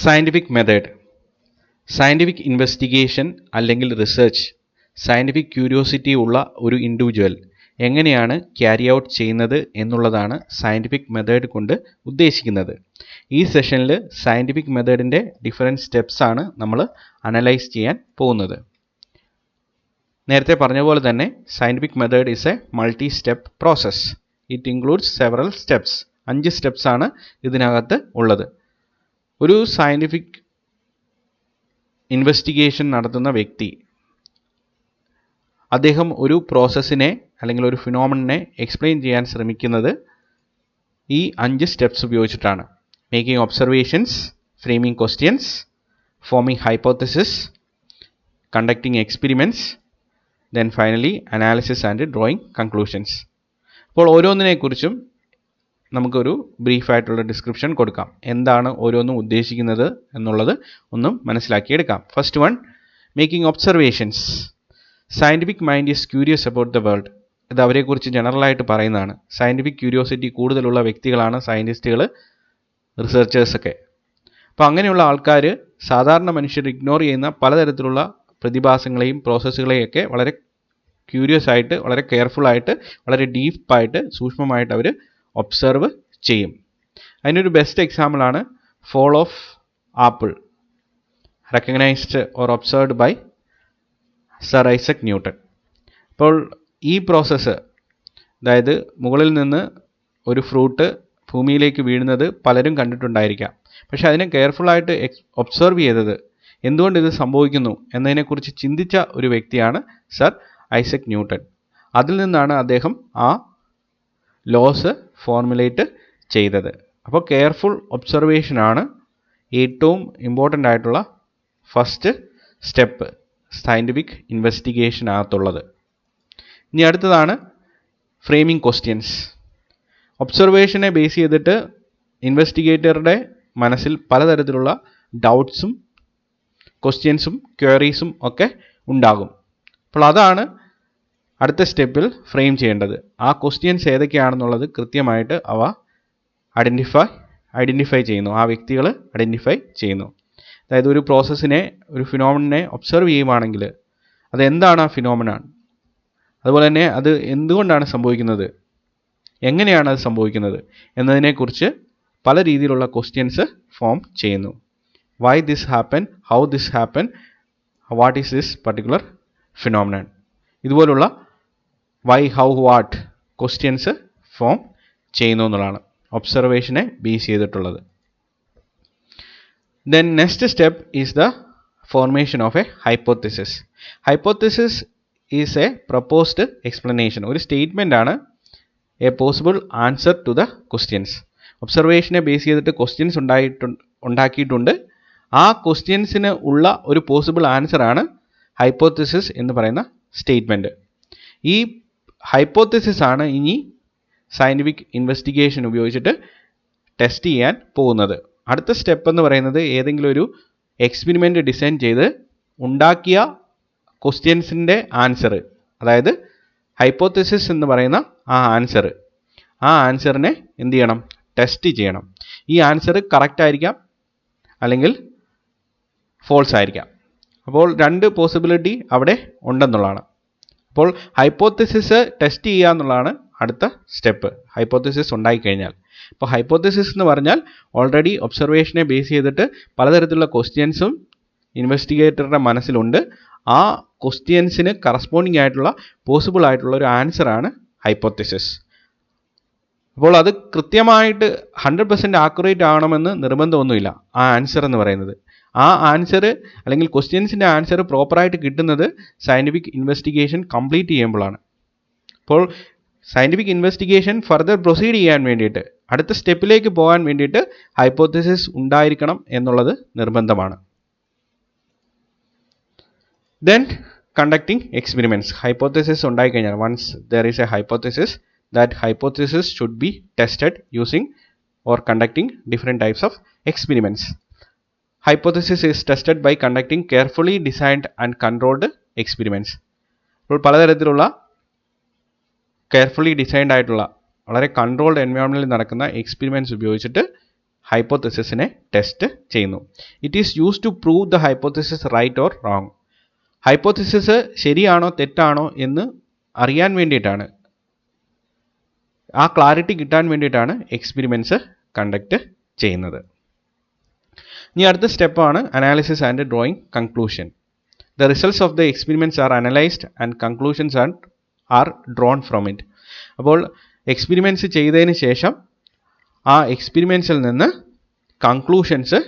Scientific method. Scientific investigation അല്ലെങ്കിൽ research scientific curiosity ഉള്ള ഒരു ഇൻഡിവിജ്വൽ എങ്ങനെയാണ് ക്യാരി ഔട്ട് ചെയ്യുന്നത് എന്നുള്ളതാണ് സയൻറ്റിഫിക് മെത്തേഡ് കൊണ്ട് ഉദ്ദേശിക്കുന്നത്. ഈ സെഷനിൽ സയൻറ്റിഫിക് മെത്തേഡിൻ്റെ ഡിഫറെൻറ്റ് സ്റ്റെപ്സ് ആണ് നമ്മൾ അനലൈസ് ചെയ്യാൻ പോകുന്നത്. നേരത്തെ പറഞ്ഞ പോലെ തന്നെ scientific method is A multi step process. It includes several steps. 5 steps ആണ് ഇതിനകത്ത് ഉള്ളത്. ഒരു സയൻറ്റിഫിക് ഇൻവെസ്റ്റിഗേഷൻ നടത്തുന്ന വ്യക്തി അദ്ദേഹം ഒരു പ്രോസസ്സിനെ അല്ലെങ്കിൽ ഒരു ഫിനോമിനനെ എക്സ്പ്ലെയിൻ ചെയ്യാൻ ശ്രമിക്കുന്നത് ഈ 5 സ്റ്റെപ്സ് ഉപയോഗിച്ചിട്ടാണ്. Making observations, framing questions, forming hypothesis, conducting experiments, then finally analysis and drawing conclusions. അപ്പോൾ ഓരോന്നിനെക്കുറിച്ചും നമുക്കൊരു ബ്രീഫായിട്ടുള്ള ഡിസ്ക്രിപ്ഷൻ കൊടുക്കാം. എന്താണ് ഓരോന്നും ഉദ്ദേശിക്കുന്നത് എന്നുള്ളത് ഒന്നും മനസ്സിലാക്കിയെടുക്കാം. First one, making observations. Scientific mind is curious about the world. ഇത് അവരെക്കുറിച്ച് ജനറലായിട്ട് പറയുന്നതാണ്. സയൻറ്റിഫിക് ക്യൂരിയോസിറ്റി കൂടുതലുള്ള വ്യക്തികളാണ് സയൻറ്റിസ്റ്റുകൾ, റിസർച്ചേഴ്സൊക്കെ. അപ്പോൾ അങ്ങനെയുള്ള ആൾക്കാർ സാധാരണ മനുഷ്യർ ഇഗ്നോർ ചെയ്യുന്ന പലതരത്തിലുള്ള പ്രതിഭാസങ്ങളെയും പ്രോസസ്സുകളെയൊക്കെ വളരെ ക്യൂരിയസ് ആയിട്ട്, വളരെ കെയർഫുള്ളായിട്ട്, വളരെ ഡീപ്പായിട്ട്, സൂക്ഷ്മമായിട്ട് അവർ ഒബ്സർവ് ചെയ്യും. അതിനൊരു ബെസ്റ്റ് എക്സാമ്പിളാണ് fall of apple, recognised or observed by sir Isaac Newton. അപ്പോൾ ഈ പ്രോസസ്സ്, അതായത് മുകളിൽ നിന്ന് ഒരു ഫ്രൂട്ട് ഭൂമിയിലേക്ക് വീഴുന്നത് പലരും കണ്ടിട്ടുണ്ടായിരിക്കാം. പക്ഷെ അതിനെ കെയർഫുള്ളായിട്ട് ഒബ്സർവ് ചെയ്തത്, എന്തുകൊണ്ട് ഇത് സംഭവിക്കുന്നു എന്നതിനെക്കുറിച്ച് ചിന്തിച്ച ഒരു വ്യക്തിയാണ് സർ ഐസക് ന്യൂട്ടൺ. അതിൽ നിന്നാണ് അദ്ദേഹം ആ ലോസ് ഫോർമുലേറ്റ് ചെയ്തത്. അപ്പോൾ കെയർഫുൾ ഒബ്സർവേഷനാണ് ഏറ്റവും ഇമ്പോർട്ടൻ്റ് ആയിട്ടുള്ള ഫസ്റ്റ് സ്റ്റെപ്പ് സയൻറ്റിഫിക് ഇൻവെസ്റ്റിഗേഷനകത്തുള്ളത്. ഇനി അടുത്തതാണ് ഫ്രെയിമിംഗ് ക്വസ്റ്റ്യൻസ്. ഒബ്സർവേഷനെ ബേസ് ചെയ്തിട്ട് ഇൻവെസ്റ്റിഗേറ്ററുടെ മനസ്സിൽ പലതരത്തിലുള്ള ഡൗട്ട്സും ക്വസ്റ്റ്യൻസും ക്വയറീസും ഒക്കെ ഉണ്ടാകും. അപ്പോൾ അതാണ് അടുത്ത സ്റ്റെപ്പിൽ ഫ്രെയിം ചെയ്യേണ്ടത്. ആ ക്വസ്റ്റ്യൻസ് ഏതൊക്കെയാണെന്നുള്ളത് കൃത്യമായിട്ട് അവ ഐഡൻറ്റിഫൈ ചെയ്യുന്നു, ആ വ്യക്തികൾ ഐഡൻറ്റിഫൈ ചെയ്യുന്നു. അതായത് ഒരു പ്രോസസ്സിനെ, ഒരു ഫിനോമിനനെ ഒബ്സർവ് ചെയ്യുവാണെങ്കിൽ അതെന്താണ് ആ ഫിനോമിനൻ, അതുപോലെ തന്നെ അത് എന്തുകൊണ്ടാണ് സംഭവിക്കുന്നത്, എങ്ങനെയാണ് അത് സംഭവിക്കുന്നത് എന്നതിനെക്കുറിച്ച് പല രീതിയിലുള്ള ക്വസ്റ്റ്യൻസ് ഫോം ചെയ്യുന്നു. Why this happen, how this happen, what is this particular phenomenon, ഇതുപോലുള്ള why, how, what questions form ചെയ്യുന്നു എന്നുള്ളതാണ് ഒബ്സർവേഷനെ ബേസ് ചെയ്തിട്ടുള്ളത്. Then next step is the formation of a hypothesis. Hypothesis is a proposed explanation. ഒരു statement ആണ് a possible answer to the questions. ഒബ്സർവേഷനെ base ചെയ്തിട്ട് questions ഉണ്ടാക്കിയിട്ടുണ്ട്. ആ ക്വസ്റ്റ്യൻസിന് ഉള്ള ഒരു പോസിബിൾ ആൻസറാണ് ഹൈപ്പോത്തിസിസ് എന്ന് പറയുന്ന സ്റ്റേറ്റ്മെൻറ്റ്. ഈ ഹൈപ്പോത്തിസിസ് ആണ് ഇനി സയൻറ്റിഫിക് ഇൻവെസ്റ്റിഗേഷൻ ഉപയോഗിച്ചിട്ട് ടെസ്റ്റ് ചെയ്യാൻ പോകുന്നത്. അടുത്ത സ്റ്റെപ്പ് എന്ന് പറയുന്നത് ഏതെങ്കിലും ഒരു എക്സ്പെരിമെൻ്റ് ഡിസൈൻ ചെയ്ത് ഉണ്ടാക്കിയ ക്വസ്റ്റ്യൻസിൻ്റെ ആൻസർ, അതായത് ഹൈപ്പോത്തിസിസ് എന്ന് പറയുന്ന ആ ആൻസറിനെ എന്ത് ചെയ്യണം, ടെസ്റ്റ് ചെയ്യണം. ഈ ആൻസർ കറക്റ്റ് ആയിരിക്കാം അല്ലെങ്കിൽ ഫോൾസ് ആയിരിക്കാം. അപ്പോൾ 2 പോസിബിലിറ്റി അവിടെ ഉണ്ടെന്നുള്ളതാണ്. അപ്പോൾ ഹൈപ്പോത്തിസിസ് ടെസ്റ്റ് ചെയ്യുക എന്നുള്ളതാണ് അടുത്ത സ്റ്റെപ്പ്, ഹൈപ്പോത്തിസിസ് ഉണ്ടായിക്കഴിഞ്ഞാൽ. അപ്പോൾ ഹൈപ്പോത്തിസിസ് എന്ന് പറഞ്ഞാൽ ഓൾറെഡി ഒബ്സർവേഷനെ ബേസ് ചെയ്തിട്ട് പലതരത്തിലുള്ള ക്വസ്റ്റ്യൻസും ഇൻവെസ്റ്റിഗേറ്ററുടെ മനസ്സിലുണ്ട്. ആ ക്വസ്റ്റ്യൻസിന് കറസ്പോണ്ടിങ് ആയിട്ടുള്ള പോസിബിൾ ആയിട്ടുള്ള ഒരു ആൻസറാണ് ഹൈപ്പോത്തിസിസ്. അപ്പോൾ അത് കൃത്യമായിട്ട് 100% ആക്യുറേറ്റ് ആവണമെന്ന് നിർബന്ധമൊന്നുമില്ല. ആ ആൻസർ എന്ന് പറയുന്നത്, ആ ആൻസർ അല്ലെങ്കിൽ ക്വസ്റ്റ്യൻസിൻ്റെ ആൻസർ പ്രോപ്പറായിട്ട് കിട്ടുന്നത് സയൻറ്റിഫിക് ഇൻവെസ്റ്റിഗേഷൻ കംപ്ലീറ്റ് ചെയ്യുമ്പോഴാണ്. അപ്പോൾ സയൻറ്റിഫിക് ഇൻവെസ്റ്റിഗേഷൻ ഫർദർ പ്രൊസീഡ് ചെയ്യാൻ വേണ്ടിയിട്ട്, അടുത്ത സ്റ്റെപ്പിലേക്ക് പോകാൻ വേണ്ടിയിട്ട് ഹൈപ്പോത്തിസിസ് ഉണ്ടായിരിക്കണം എന്നുള്ളത് നിർബന്ധമാണ്. Then conducting experiments. ഹൈപ്പോത്തിസിസ് ഉണ്ടായിക്കഴിഞ്ഞാൽ, once there is a hypothesis, that hypothesis should be tested using or conducting different types of experiments. Hypothesis is tested by conducting carefully designed and controlled experiments. അപ്പോൾ പലതരത്തിലുള്ള carefully designed ആയിട്ടുള്ള വളരെ controlled എൻവയോൺമെൻറ്റിൽ നടക്കുന്ന experiments ഉപയോഗിച്ചിട്ട് ഹൈപ്പോത്തസിസിനെ test ചെയ്യുന്നു. It is use to prove the hypothesis right or wrong. ഹൈപ്പോത്തസിസ് ശരിയാണോ തെറ്റാണോ എന്ന് അറിയാൻ വേണ്ടിയിട്ടാണ്, ആ ക്ലാരിറ്റി കിട്ടാൻ വേണ്ടിയിട്ടാണ് എക്സ്പെരിമെൻറ്റ്സ് കണ്ടക്ട് ചെയ്യുന്നത്. ഇനി അടുത്ത സ്റ്റെപ്പാണ് analysis and drawing conclusion. The results of the experiments are analysed and conclusions are drawn from it. അപ്പോൾ എക്സ്പെരിമെൻറ്റ്സ് ചെയ്തതിന് ശേഷം ആ എക്സ്പെരിമെൻറ്റ്സിൽ നിന്ന് കൺക്ലൂഷൻസ്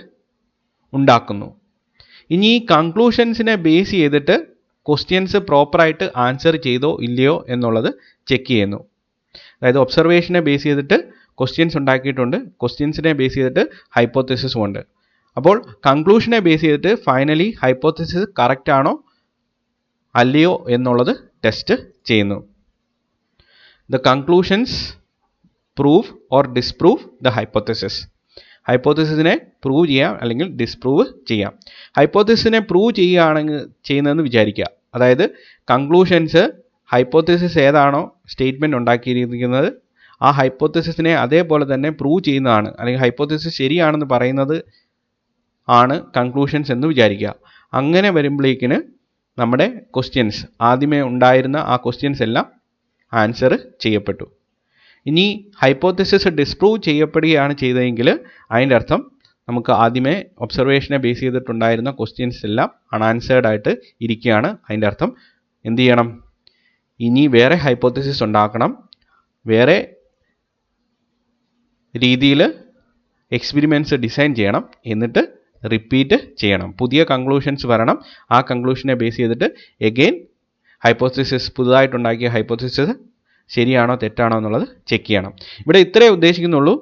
ഉണ്ടാക്കുന്നു. ഇനി ഈ കൺക്ലൂഷൻസിനെ ബേസ് ചെയ്തിട്ട് ക്വസ്റ്റ്യൻസ് പ്രോപ്പറായിട്ട് ആൻസർ ചെയ്തോ ഇല്ലയോ എന്നുള്ളത് ചെക്ക് ചെയ്യുന്നു. അതായത് ഒബ്സർവേഷനെ ബേസ് ചെയ്തിട്ട് ക്വസ്റ്റ്യൻസ് ഉണ്ടാക്കിയിട്ടുണ്ട്, ക്വസ്റ്റ്യൻസിനെ ബേസ് ചെയ്തിട്ട് ഹൈപ്പോത്തസിസും ഉണ്ട്. അപ്പോൾ കൺക്ലൂഷനെ ബേസ് ചെയ്തിട്ട് ഫൈനലി ഹൈപ്പോത്തസിസ് കറക്റ്റ് ആണോ അല്ലയോ എന്നുള്ളത് ടെസ്റ്റ് ചെയ്യുന്നു. The conclusions prove or disprove the hypothesis. ഹൈപ്പോത്തസിസിനെ പ്രൂവ് ചെയ്യാം അല്ലെങ്കിൽ ഡിസ്പ്രൂവ് ചെയ്യാം. ഹൈപ്പോത്തസിസിനെ പ്രൂവ് ചെയ്യുന്നതെന്ന് വിചാരിക്കുക. അതായത് കൺക്ലൂഷൻസ് ഹൈപ്പോത്തസിസ് ഏതാണോ സ്റ്റേറ്റ്മെൻറ്റ് ഉണ്ടാക്കിയിരിക്കുന്നത് ആ ഹൈപ്പോത്തസിസിനെ അതേപോലെ തന്നെ പ്രൂവ് ചെയ്യുന്നതാണ്, അല്ലെങ്കിൽ ഹൈപ്പോത്തസിസ് ശരിയാണെന്ന് പറയുന്നത് ആണ് കൺക്ലൂഷൻസ് എന്ന് വിചാരിക്കുക. അങ്ങനെ വരുമ്പോഴേക്കിന് നമ്മുടെ ക്വസ്റ്റ്യൻസ്, ആദ്യമേ ഉണ്ടായിരുന്ന ആ ക്വസ്റ്റ്യൻസ് എല്ലാം ആൻസർ ചെയ്യപ്പെട്ടു. ഇനി ഹൈപ്പോത്തസിസ് ഡിസ്പ്രൂവ് ചെയ്യപ്പെടുകയാണ് ചെയ്തതെങ്കിൽ അതിൻ്റെ അർത്ഥം നമുക്ക് ആദ്യമേ ഒബ്സർവേഷനെ ബേസ് ചെയ്തിട്ടുണ്ടായിരുന്ന ക്വസ്റ്റ്യൻസ് എല്ലാം അൺആൻസേർഡ് ആയിട്ട് ഇരിക്കുകയാണ്. അതിൻ്റെ അർത്ഥം എന്ത് ചെയ്യണം? ഇനി വേറെ ഹൈപ്പോത്തസിസ് ഉണ്ടാക്കണം, വേറെ രീതിയിൽ എക്സ്പെരിമെൻറ്റ്സ് ഡിസൈൻ ചെയ്യണം, എന്നിട്ട് റിപ്പീറ്റ് ചെയ്യണം, പുതിയ കൺക്ലൂഷൻസ് വരണം. ആ കൺക്ലൂഷനെ ബേസ് ചെയ്തിട്ട് എഗെയിൻ ഹൈപ്പോത്തസിസ്, പുതുതായിട്ടുണ്ടാക്കിയ ഹൈപ്പോത്തസിസ് ശരിയാണോ തെറ്റാണോ എന്നുള്ളത് ചെക്ക് ചെയ്യണം. ഇവിടെ ഇത്രേ ഉദ്ദേശിക്കുന്നുള്ളൂ.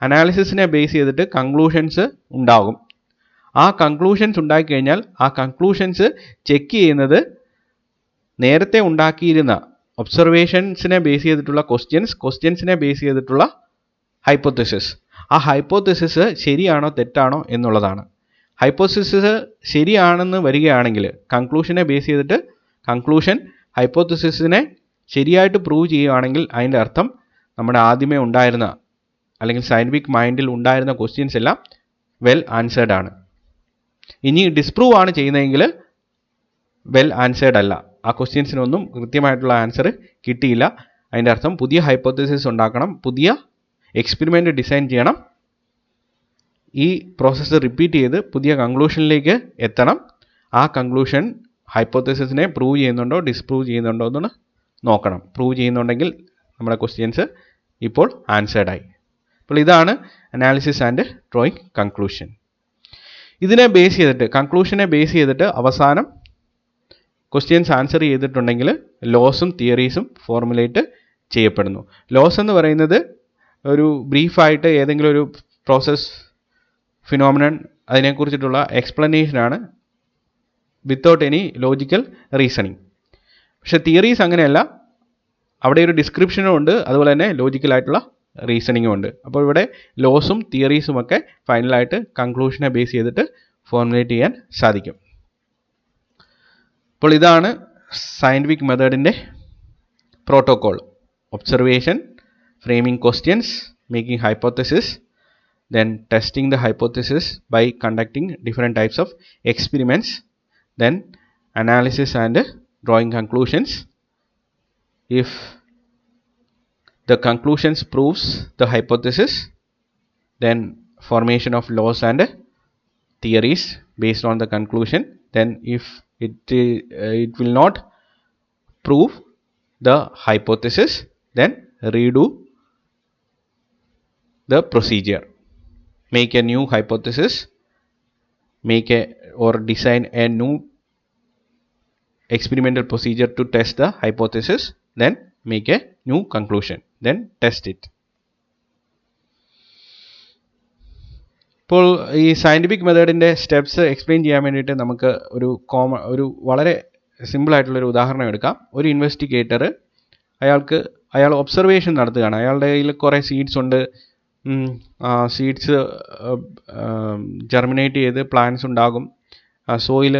അനാലിസിസിനെ ബേസ് ചെയ്തിട്ട് കൺക്ലൂഷൻസ് ഉണ്ടാകും. ആ കൺക്ലൂഷൻസ് ഉണ്ടാക്കിക്കഴിഞ്ഞാൽ ആ കൺക്ലൂഷൻസ് ചെക്ക് ചെയ്യുന്നത് നേരത്തെ ഉണ്ടാക്കിയിരുന്ന ഒബ്സർവേഷൻസിനെ ബേസ് ചെയ്തിട്ടുള്ള ക്വസ്റ്റ്യൻസിനെ ബേസ് ചെയ്തിട്ടുള്ള ഹൈപ്പോത്തസിസ്. ആ ഹൈപ്പോത്തസിസ് ശരിയാണോ തെറ്റാണോ എന്നുള്ളതാണ്. ഹൈപ്പോത്തസിസ് ശരിയാണെന്ന് വരികയാണെങ്കിൽ കൺക്ലൂഷനെ ബേസ് ചെയ്തിട്ട് കൺക്ലൂഷൻ ഹൈപ്പോത്തസിസിനെ ശരിയായിട്ട് പ്രൂവ് ചെയ്യുകയാണെങ്കിൽ അതിൻ്റെ അർത്ഥം നമ്മുടെ ആദ്യമേ ഉണ്ടായിരുന്ന അല്ലെങ്കിൽ സയൻറ്റിഫിക് മൈൻഡിൽ ഉണ്ടായിരുന്ന ക്വസ്റ്റ്യൻസ് എല്ലാം വെൽ ആൻസേർഡ് ആണ്. ഇനി ഡിസ്പ്രൂവ് ആണ് ചെയ്യുന്നതെങ്കിൽ വെൽ ആൻസേർഡ് അല്ല, ആ ക്വസ്റ്റ്യൻസിനൊന്നും കൃത്യമായിട്ടുള്ള ആൻസർ കിട്ടിയില്ല. അതിൻ്റെ അർത്ഥം പുതിയ ഹൈപ്പോത്തസിസ് ഉണ്ടാക്കണം, പുതിയ എക്സ്പെരിമെൻറ്റ് ഡിസൈൻ ചെയ്യണം, ഈ പ്രോസസ്സ് റിപ്പീറ്റ് ചെയ്ത് പുതിയ കൺക്ലൂഷനിലേക്ക് എത്തണം. ആ കൺക്ലൂഷൻ ഹൈപ്പോത്തസിസിനെ പ്രൂവ് ചെയ്യുന്നുണ്ടോ ഡിസ്പ്രൂവ് ചെയ്യുന്നുണ്ടോ എന്ന് നോക്കണം. പ്രൂവ് ചെയ്യുന്നുണ്ടെങ്കിൽ നമ്മുടെ ക്വസ്റ്റ്യൻസ് ഇപ്പോൾ ആൻസേർഡ് ആയി. അപ്പോൾ ഇതാണ് അനാലിസിസ് ആൻഡ് ഡ്രോയിങ് കൺക്ലൂഷൻ. ഇതിനെ ബേസ് ചെയ്തിട്ട്, കൺക്ലൂഷനെ ബേസ് ചെയ്തിട്ട് അവസാനം ക്വസ്റ്റ്യൻസ് ആൻസർ ചെയ്തിട്ടുണ്ടെങ്കിൽ ലോസും തിയറീസും ഫോർമുലേറ്റ് ചെയ്യപ്പെടുന്നു. ലോസ് എന്ന് പറയുന്നത് ഒരു ബ്രീഫായിട്ട് ഏതെങ്കിലും ഒരു പ്രോസസ് ഫിനോമിനൺ അതിനെക്കുറിച്ചിട്ടുള്ള എക്സ്പ്ലനേഷനാണ് വിത്തൗട്ട് എനി ലോജിക്കൽ റീസണിങ്. പക്ഷേ തിയറീസ് അങ്ങനെയല്ല, അവിടെ ഒരു ഡിസ്ക്രിപ്ഷനും ഉണ്ട്, അതുപോലെ തന്നെ ലോജിക്കലായിട്ടുള്ള റീസണിങ്ങും ഉണ്ട്. അപ്പോൾ ഇവിടെ ലോസും തിയറീസും ഒക്കെ ഫൈനലായിട്ട് കൺക്ലൂഷനെ ബേസ് ചെയ്തിട്ട് ഫോർമുലേറ്റ് ചെയ്യാൻ സാധിക്കും. അപ്പോൾ ഇതാണ് സയൻറ്റിഫിക് മെത്തേഡിൻ്റെ protocol. Observation, framing questions, making hypothesis, then testing the hypothesis by conducting different types of experiments, then analysis and drawing conclusions. If the conclusions proves the hypothesis, then formation of laws and theories based on the conclusion. Then if it will not prove the hypothesis, then redo the procedure. Make a new hypothesis, or design a new experimental procedure to test the hypothesis, then make a new conclusion, then test it. ഇപ്പോൾ ഈ scientific മെത്തേഡിൻ്റെ steps explain ചെയ്യാൻ വേണ്ടിയിട്ട് നമുക്ക് ഒരു വളരെ സിമ്പിളായിട്ടുള്ളൊരു ഉദാഹരണം എടുക്കാം. ഒരു ഇൻവെസ്റ്റിഗേറ്റർ അയാൾ ഒബ്സർവേഷൻ നടത്തുകയാണ്. അയാളുടെ കയ്യിൽ കുറേ സീഡ്സ് ഉണ്ട്. സീഡ്സ് ജെർമിനേറ്റ് ചെയ്ത് പ്ലാന്റ്സ് ഉണ്ടാകും. സോയിൽ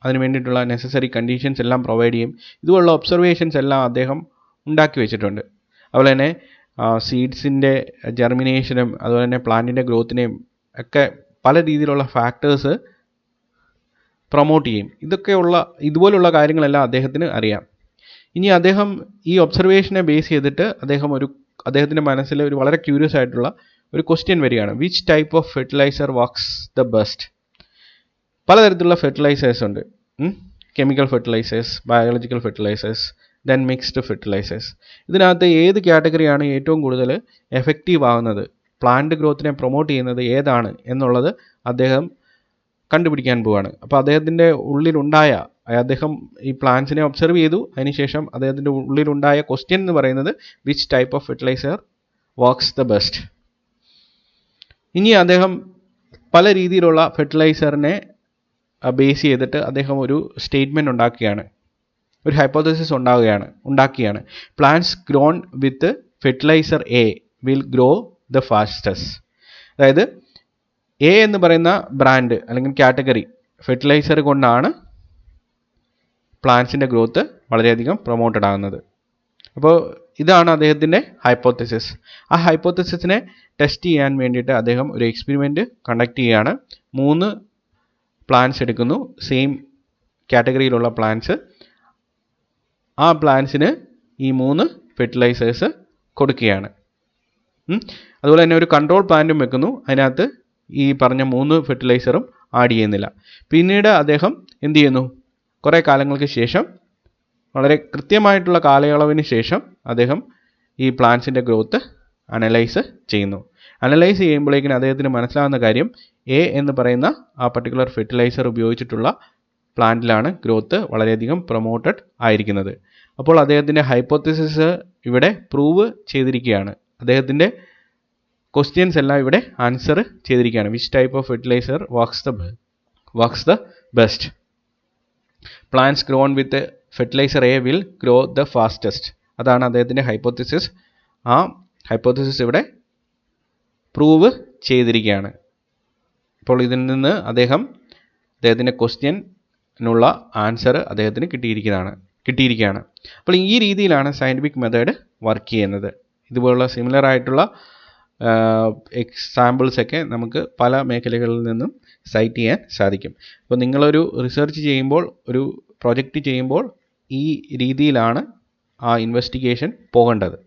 അതിന് വേണ്ടിയിട്ടുള്ള നെസസറി കണ്ടീഷൻസ് എല്ലാം പ്രൊവൈഡ് ചെയ്യും. ഇതുപോലുള്ള ഒബ്സർവേഷൻസ് എല്ലാം അദ്ദേഹം ഉണ്ടാക്കി വെച്ചിട്ടുണ്ട്. അതുപോലെ തന്നെ സീഡ്സിൻ്റെ ജെർമിനേഷനും അതുപോലെ തന്നെ പ്ലാന്റിൻ്റെ ഗ്രോത്തിനെയും ഒക്കെ പല രീതിയിലുള്ള ഫാക്ടേഴ്സ് പ്രൊമോട്ട് ചെയ്യും. ഇതുപോലുള്ള കാര്യങ്ങളെല്ലാം അദ്ദേഹത്തിന് അറിയാം. ഇനി അദ്ദേഹം ഈ ഒബ്സർവേഷനെ ബേസ് ചെയ്തിട്ട് അദ്ദേഹത്തിൻ്റെ മനസ്സിൽ ഒരു വളരെ ക്യൂരിയസ് ആയിട്ടുള്ള ഒരു ക്വസ്റ്റ്യൻ വരികയാണ്. Which type of fertiliser works the best? പലതരത്തിലുള്ള ഫെർട്ടിലൈസേഴ്സ് ഉണ്ട്. Chemical fertilisers, biological fertilisers, then mixed fertilisers. ഇതിനകത്ത് ഏത് കാറ്റഗറിയാണ് ഏറ്റവും കൂടുതൽ എഫക്റ്റീവ് ആവുന്നത്, പ്ലാന്റ് ഗ്രോത്തിനെ പ്രൊമോട്ട് ചെയ്യുന്നത് ഏതാണ് എന്നുള്ളത് അദ്ദേഹം കണ്ടുപിടിക്കാൻ പോവുകയാണ്. അപ്പോൾ അദ്ദേഹം ഈ പ്ലാന്റ്സിനെ ഒബ്സർവ് ചെയ്തു. അതിനുശേഷം അദ്ദേഹത്തിൻ്റെ ഉള്ളിലുണ്ടായ ക്വസ്റ്റ്യൻ എന്ന് പറയുന്നത് which type of fertiliser works the best. ഇനി അദ്ദേഹം പല രീതിയിലുള്ള ഫെർട്ടിലൈസറിനെ ബേസ് ചെയ്തിട്ട് അദ്ദേഹം ഒരു സ്റ്റേറ്റ്മെൻറ്റ് ഉണ്ടാക്കുകയാണ്, ഒരു ഹൈപ്പോത്തസിസ് ഉണ്ടാക്കിയാണ്. Plants grown with fertiliser A will grow the fastest. അതായത് എ എന്ന് പറയുന്ന ബ്രാൻഡ് അല്ലെങ്കിൽ കാറ്റഗറി ഫെർട്ടിലൈസർ കൊണ്ടാണ് പ്ലാന്റ്സിൻ്റെ ഗ്രോത്ത് വളരെയധികം പ്രൊമോട്ടഡ് ആകുന്നത്. അപ്പോൾ ഇതാണ് അദ്ദേഹത്തിൻ്റെ ഹൈപ്പോത്തസിസ്. ആ ഹൈപ്പോത്തസിസിനെ ടെസ്റ്റ് ചെയ്യാൻ വേണ്ടിയിട്ട് അദ്ദേഹം ഒരു എക്സ്പെരിമെൻറ്റ് കണ്ടക്ട് ചെയ്യുകയാണ്. 3 പ്ലാന്റ്സ് എടുക്കുന്നു, സെയിം കാറ്റഗറിയിലുള്ള പ്ലാന്റ്സ്. ആ പ്ലാന്റ്സിന് ഈ 3 ഫെർട്ടിലൈസേഴ്സ് കൊടുക്കുകയാണ്. അതുപോലെ തന്നെ ഒരു കൺട്രോൾ പ്ലാന്റും വെക്കുന്നു. അതിനകത്ത് ഈ പറഞ്ഞ 3 ഫെർട്ടിലൈസറും ആഡ് ചെയ്യുന്നില്ല. പിന്നീട് അദ്ദേഹം എന്ത് ചെയ്യുന്നു? കുറേ കാലങ്ങൾക്ക് ശേഷം, വളരെ കൃത്യമായിട്ടുള്ള കാലയളവിന് ശേഷം അദ്ദേഹം ഈ പ്ലാന്റ്സിൻ്റെ ഗ്രോത്ത് അനലൈസ് ചെയ്യുന്നു. അനലൈസ് ചെയ്യുമ്പോഴേക്കിന് അദ്ദേഹത്തിന് മനസ്സിലാകുന്ന കാര്യം എ എന്ന് പറയുന്ന ആ പർട്ടിക്കുലർ ഫെർട്ടിലൈസർ ഉപയോഗിച്ചിട്ടുള്ള പ്ലാന്റിലാണ് ഗ്രോത്ത് വളരെയധികം പ്രൊമോട്ടഡ് ആയിരിക്കുന്നത്. അപ്പോൾ അദ്ദേഹത്തിൻ്റെ ഹൈപ്പോത്തസിസ് ഇവിടെ പ്രൂവ് ചെയ്തിരിക്കുകയാണ്. അദ്ദേഹത്തിൻ്റെ ക്വസ്റ്റ്യൻസ് എല്ലാം ഇവിടെ ആൻസർ ചെയ്തിരിക്കുകയാണ്. Which type of fertiliser works the best? Plants grown with fertiliser A will grow the fastest. അതാണ് അദ്ദേഹത്തിൻ്റെ ഹൈപ്പോത്തസിസ്. ആ ഹൈപ്പോത്തസിസ് ഇവിടെ പ്രൂവ് ചെയ്തിരിക്കുകയാണ്. അപ്പോൾ ഇതിൽ നിന്ന് അദ്ദേഹത്തിൻ്റെ ക്വസ്റ്റ്യനുള്ള ആൻസർ അദ്ദേഹത്തിന് കിട്ടിയിരിക്കുകയാണ്. അപ്പോൾ ഈ രീതിയിലാണ് സയൻറ്റിഫിക് മെത്തേഡ് വർക്ക് ചെയ്യുന്നത്. ഇതുപോലുള്ള സിമിലർ ആയിട്ടുള്ള എക്സാമ്പിൾസൊക്കെ നമുക്ക് പല മേഖലകളിൽ നിന്നും സൈറ്റ് ചെയ്യാൻ സാധിക്കും. അപ്പോൾ നിങ്ങളൊരു റിസർച്ച് ചെയ്യുമ്പോൾ, ഒരു പ്രൊജക്റ്റ് ചെയ്യുമ്പോൾ ഈ രീതിയിലാണ് ആ ഇൻവെസ്റ്റിഗേഷൻ പോകേണ്ടത്.